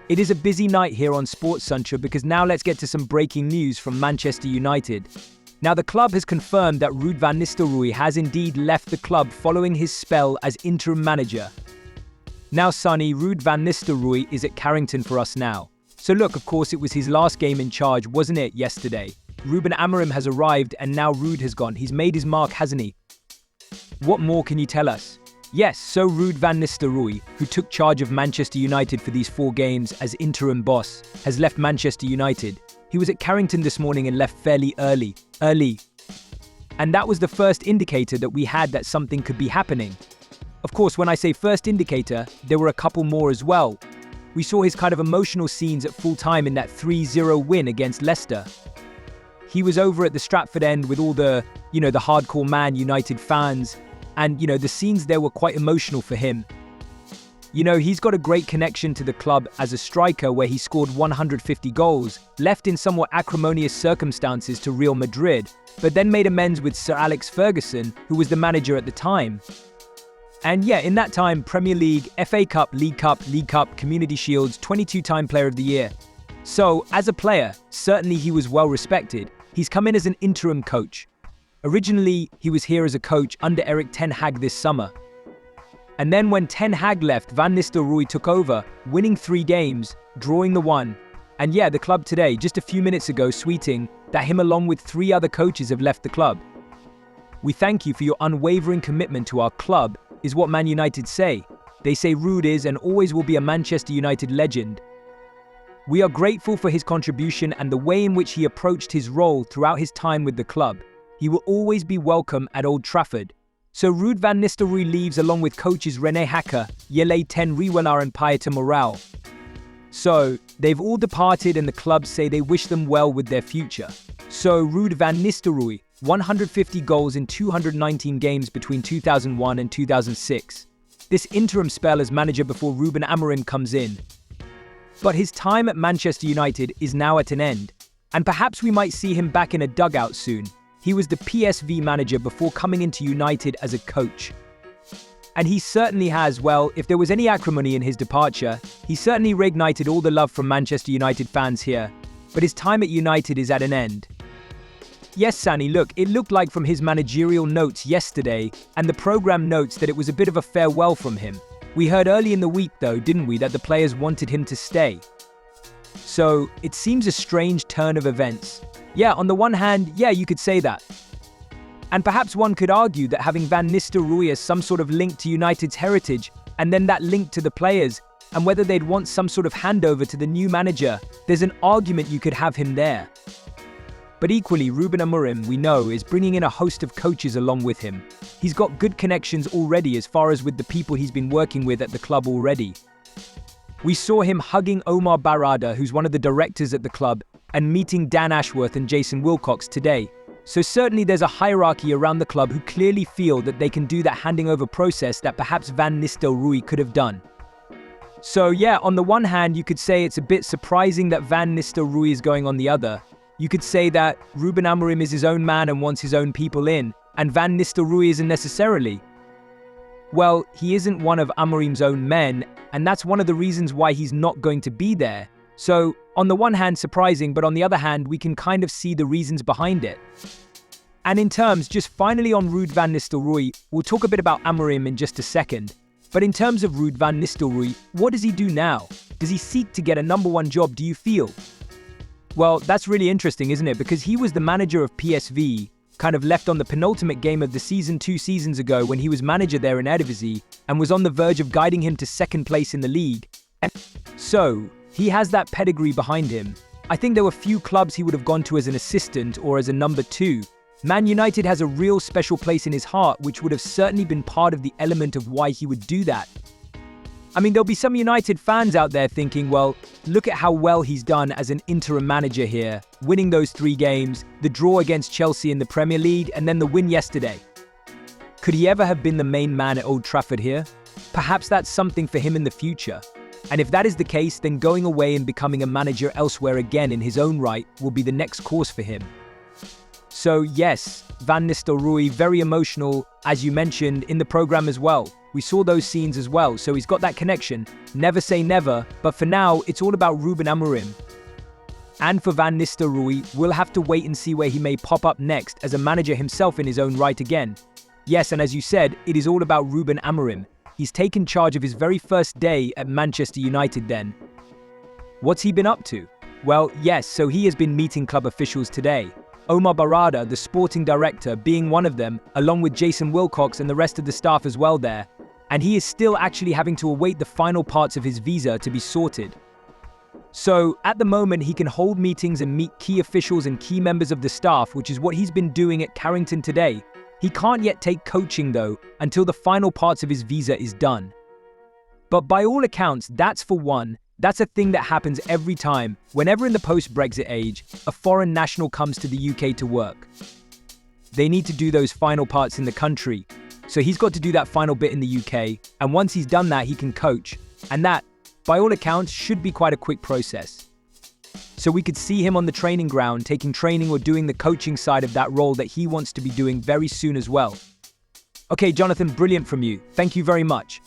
It is a busy night here on Sports Central because now let's get to some breaking news from Manchester United. Now the club has confirmed that Ruud van Nistelrooy has indeed left the club following his spell as interim manager. Now Sonny, Ruud van Nistelrooy is at Carrington for us now. So look, of course it was his last game in charge, wasn't it, yesterday? Ruben Amorim has arrived and now Ruud has gone. He's made his mark, hasn't he? What more can you tell us? Yes, so Ruud van Nistelrooy, who took charge of Manchester United for these 4 games as interim boss, has left Manchester United. He was at Carrington this morning and left fairly early. And that was the first indicator that we had that something could be happening. Of course, when I say first indicator, there were a couple more as well. We saw his kind of emotional scenes at full time in that 3-0 win against Leicester. He was over at the Stratford end with all the hardcore Man United fans. And, the scenes there were quite emotional for him. He's got a great connection to the club as a striker where he scored 150 goals, left in somewhat acrimonious circumstances to Real Madrid, but then made amends with Sir Alex Ferguson, who was the manager at the time. And yeah, in that time, Premier League, FA Cup, League Cup, Community Shields, 22-time Player of the Year. So, as a player, certainly he was well respected. He's come in as an interim coach. Originally, he was here as a coach under Erik ten Hag this summer. And then when ten Hag left, Van Nistelrooy took over, winning 3 games, drawing the 1. And yeah, the club today, just a few minutes ago, tweeting that him along with 3 other coaches have left the club. We thank you for your unwavering commitment to our club, is what Man United say. They say Ruud is and always will be a Manchester United legend. We are grateful for his contribution and the way in which he approached his role throughout his time with the club. He will always be welcome at Old Trafford. So Ruud van Nistelrooy leaves along with coaches René Hacker, Jelle ten Riewelaar and Pieter Moral. So, they've all departed and the club say they wish them well with their future. So Ruud van Nistelrooy, 150 goals in 219 games between 2001 and 2006. This interim spell as manager before Ruben Amorim comes in. But his time at Manchester United is now at an end. And perhaps we might see him back in a dugout soon. He was the PSV manager before coming into United as a coach. And he certainly has, well, if there was any acrimony in his departure, he certainly reignited all the love from Manchester United fans here. But his time at United is at an end. Yes, Sani, look, it looked like from his managerial notes yesterday and the program notes that it was a bit of a farewell from him. We heard early in the week though, didn't we, that the players wanted him to stay. So, it seems a strange turn of events. Yeah, on the one hand, yeah, you could say that. And perhaps one could argue that having Van Nistelrooy as some sort of link to United's heritage, and then that link to the players, and whether they'd want some sort of handover to the new manager, there's an argument you could have him there. But equally, Ruben Amorim, we know, is bringing in a host of coaches along with him. He's got good connections already as far as with the people he's been working with at the club already. We saw him hugging Omar Barada, who's one of the directors at the club, and meeting Dan Ashworth and Jason Wilcox today. So certainly there's a hierarchy around the club who clearly feel that they can do that handing over process that perhaps Van Nistelrooy could have done. So yeah, on the one hand, you could say it's a bit surprising that Van Nistelrooy is going on the other. You could say that Ruben Amorim is his own man and wants his own people in, and Van Nistelrooy isn't necessarily. Well, he isn't one of Amorim's own men, and that's one of the reasons why he's not going to be there. So, on the one hand, surprising, but on the other hand, we can kind of see the reasons behind it. And in terms, just finally on Ruud van Nistelrooy, we'll talk a bit about Amorim in just a second. But in terms of Ruud van Nistelrooy, what does he do now? Does he seek to get a #1 job, do you feel? Well, that's really interesting, isn't it? Because he was the manager of PSV, kind of left on the penultimate game of the season 2 seasons ago when he was manager there in Eredivisie, and was on the verge of guiding him to 2nd place in the league. So, he has that pedigree behind him. I think there were few clubs he would have gone to as an assistant or as a number 2. Man United has a real special place in his heart, which would have certainly been part of the element of why he would do that. I mean, there'll be some United fans out there thinking, well, look at how well he's done as an interim manager here, winning those 3 games, the draw against Chelsea in the Premier League, and then the win yesterday. Could he ever have been the main man at Old Trafford here? Perhaps that's something for him in the future. And if that is the case, then going away and becoming a manager elsewhere again in his own right will be the next course for him. So yes, Van Nistelrooy, very emotional, as you mentioned, in the program as well. We saw those scenes as well, so he's got that connection. Never say never, but for now, it's all about Ruben Amorim. And for Van Nistelrooy, we'll have to wait and see where he may pop up next as a manager himself in his own right again. Yes, and as you said, it is all about Ruben Amorim. He's taken charge of his very first day at Manchester United then. What's he been up to? Well, yes, so he has been meeting club officials today. Omar Barada, the sporting director, being one of them, along with Jason Wilcox and the rest of the staff as well there. And he is still actually having to await the final parts of his visa to be sorted. So, at the moment, he can hold meetings and meet key officials and key members of the staff, which is what he's been doing at Carrington today. He can't yet take coaching, though, until the final parts of his visa is done. But by all accounts, that's for one. That's a thing that happens every time, whenever in the post-Brexit age, a foreign national comes to the UK to work. They need to do those final parts in the country. So he's got to do that final bit in the UK, and once he's done that, he can coach. And that, by all accounts, should be quite a quick process. So we could see him on the training ground, taking training or doing the coaching side of that role that he wants to be doing very soon as well. Okay, Jonathan, brilliant from you. Thank you very much.